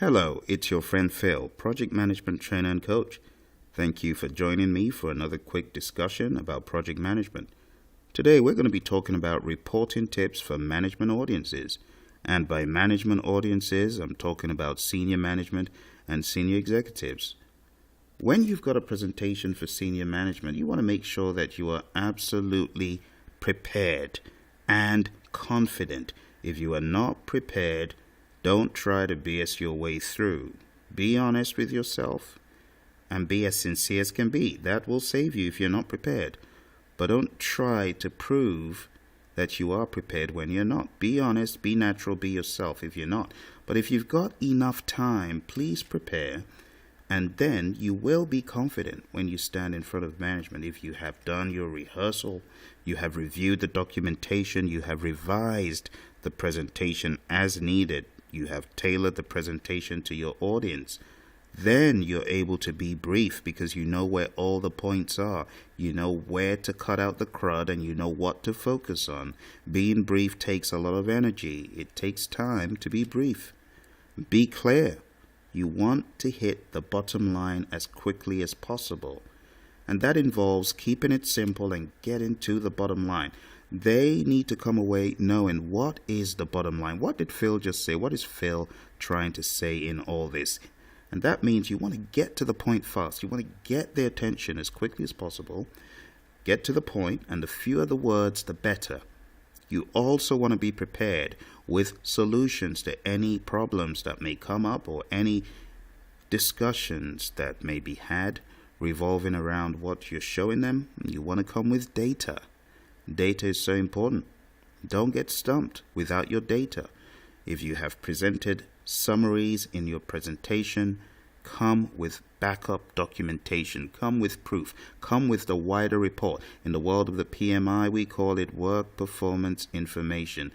Hello, it's your friend Phil, project management trainer and coach. Thank you for joining me for another quick discussion about project management. Today we're going to be talking about reporting tips for management audiences. And by management audiences, I'm talking about senior management and senior executives. When you've got a presentation for senior management, you want to make sure that you are absolutely prepared and confident. If you are not prepared, don't try to BS your way through. Be honest with yourself and be as sincere as can be. That will save you if you're not prepared. But don't try to prove that you are prepared when you're not. Be honest, be natural, be yourself if you're not. But if you've got enough time, please prepare. And then you will be confident when you stand in front of management. If you have done your rehearsal, you have reviewed the documentation, you have revised the presentation as needed, you have tailored the presentation to your audience, then you're able to be brief because you know where all the points are. You know where to cut out the crud and you know what to focus on. Being brief takes a lot of energy. It takes time to be brief. Be clear. You want to hit the bottom line as quickly as possible. And that involves keeping it simple and getting to the bottom line. They need to come away knowing what is the bottom line. What did Phil just say? What is Phil trying to say in all this? And that means you want to get to the point fast. You want to get their attention as quickly as possible. Get to the point, and the fewer the words, the better. You also want to be prepared with solutions to any problems that may come up or any discussions that may be had revolving around what you're showing them. You want to come with data. Data is so important. Don't get stumped without your data. If you have presented summaries in your presentation, come with backup documentation, come with proof, come with the wider report. In the world of the PMI, we call it work performance information.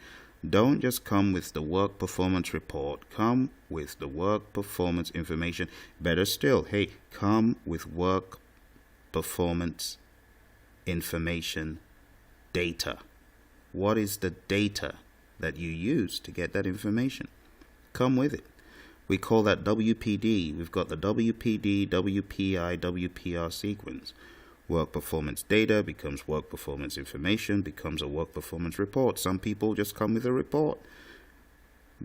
Don't just come with the work performance report, come with the work performance information. Better still, come with work performance information data. What is the data that you use to get that information? Come with it. We call that WPD. We've got the WPD, WPI, WPR sequence. Work performance data becomes work performance information, becomes a work performance report. Some people just come with a report.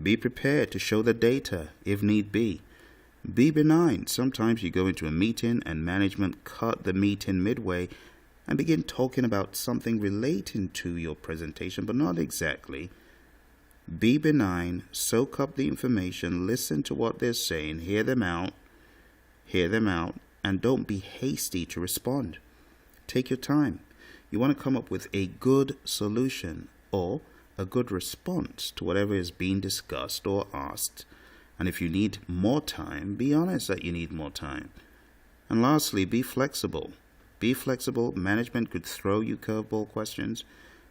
Be prepared to show the data if need be. Be benign. Sometimes you go into a meeting and management cut the meeting midway and begin talking about something relating to your presentation, but not exactly. Be benign, soak up the information, listen to what they're saying, hear them out, and don't be hasty to respond. Take your time. You want to come up with a good solution or a good response to whatever is being discussed or asked. And if you need more time, be honest that you need more time. And lastly, be flexible. Be flexible. Management could throw you curveball questions.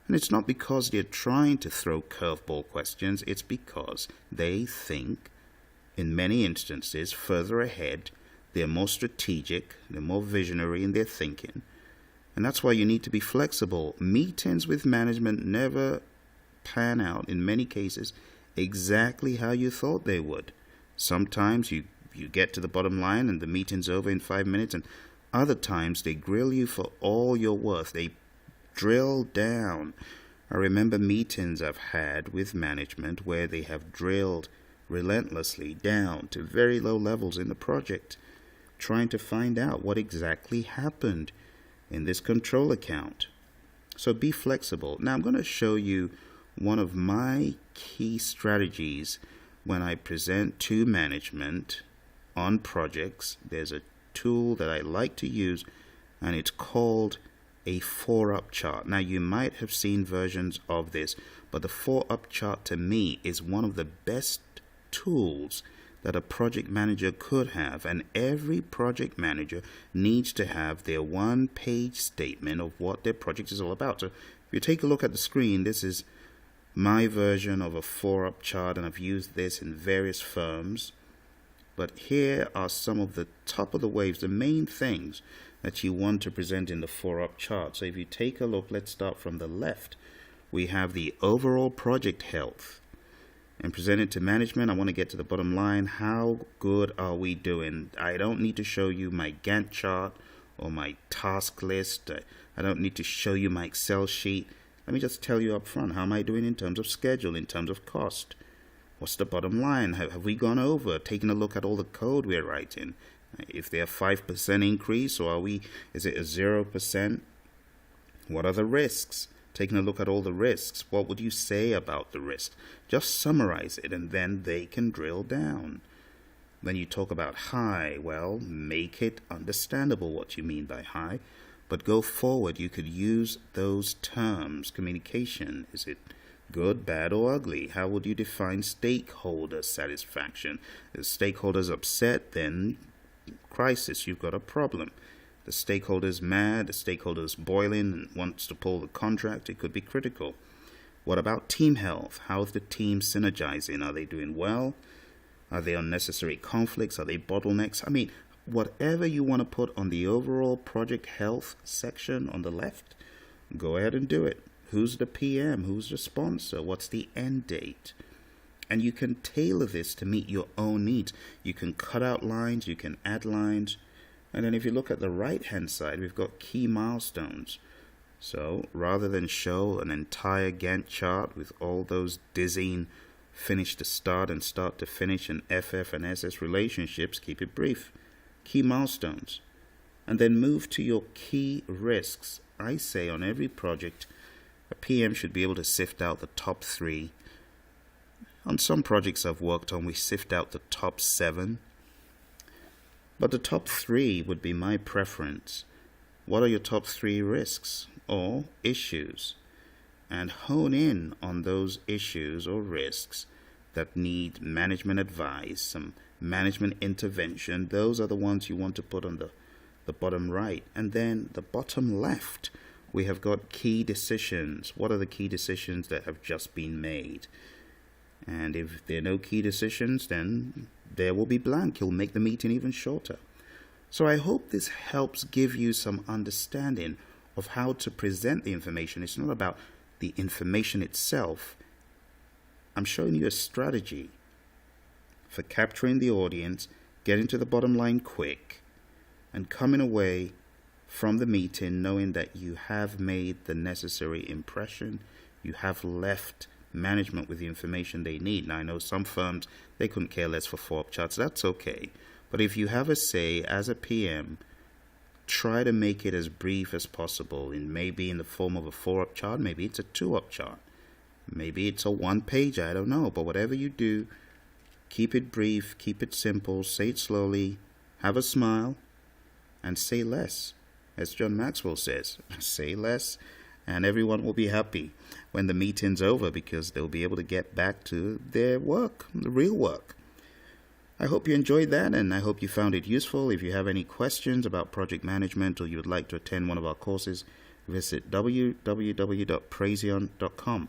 And it's not because they're trying to throw curveball questions. It's because they think, in many instances, further ahead. They're more strategic. They're more visionary in their thinking. And that's why you need to be flexible. Meetings with management never pan out, in many cases, exactly how you thought they would. Sometimes you get to the bottom line and the meeting's over in 5 minutes, and other times they grill you for all you're worth. They drill down. I remember meetings I've had with management where they have drilled relentlessly down to very low levels in the project, trying to find out what exactly happened in this control account. So be flexible. Now I'm going to show you one of my key strategies when I present to management on projects. There's a tool that I like to use, and it's called a 4-up chart. Now you might have seen versions of this, but the 4-up chart to me is one of the best tools that a project manager could have, and every project manager needs to have their one-page statement of what their project is all about. So if you take a look at the screen, this is my version of a 4-up chart, and I've used this in various firms. But here are some of the top of the waves, the main things that you want to present in the 4-up chart. So if you take a look, let's start from the left. We have the overall project health. and present it to management. I want to get to the bottom line. How good are we doing? I don't need to show you my Gantt chart or my task list. I don't need to show you my Excel sheet. Let me just tell you up front, how am I doing in terms of schedule, in terms of cost? What's the bottom line? Have we gone over, taken a look at all the code we're writing? If they're 5% increase, or is it a 0%? What are the risks? Taking a look at all the risks. What would you say about the risk? Just summarize it, and then they can drill down. When you talk about high, well, make it understandable what you mean by high. But go forward, you could use those terms. Communication, is it good, bad, or ugly? How would you define stakeholder satisfaction? If stakeholders upset, then crisis, you've got a problem. The stakeholder's mad, the stakeholder's boiling and wants to pull the contract, it could be critical. What about team health? How is the team synergizing? Are they doing well? Are there unnecessary conflicts? Are they bottlenecks? I mean, whatever you want to put on the overall project health section on the left, go ahead and do it. Who's the PM? Who's the sponsor? What's the end date? And you can tailor this to meet your own needs. You can cut out lines, you can add lines. And then if you look at the right-hand side, we've got key milestones. So rather than show an entire Gantt chart with all those dizzying finish to start and start to finish and FF and SS relationships, keep it brief. Key milestones. And then move to your key risks. I say on every project, a PM should be able to sift out the top 3. On some projects I've worked on, we sift out the top 7. But the top 3 would be my preference. What are your top 3 risks or issues? And hone in on those issues or risks that need management advice, some management intervention. Those are the ones you want to put on the bottom right. And then the bottom left, we have got key decisions. What are the key decisions that have just been made? And if there are no key decisions, then there will be blank. You'll make the meeting even shorter. So I hope this helps give you some understanding of how to present the information. It's not about the information itself. I'm showing you a strategy for capturing the audience, getting to the bottom line quick, and coming away from the meeting knowing that you have made the necessary impression. You have left management with the information they need. Now, I know some firms, they couldn't care less for 4-up charts. That's okay. But if you have a say as a PM, try to make it as brief as possible. And maybe in the form of a 4-up chart, maybe it's a 2-up chart. Maybe it's a 1-page, I don't know. But whatever you do, keep it brief, keep it simple, say it slowly, have a smile, and say less. As John Maxwell says, say less, and everyone will be happy when the meeting's over because they'll be able to get back to their work, the real work. I hope you enjoyed that, and I hope you found it useful. If you have any questions about project management or you would like to attend one of our courses, visit www.praizion.com.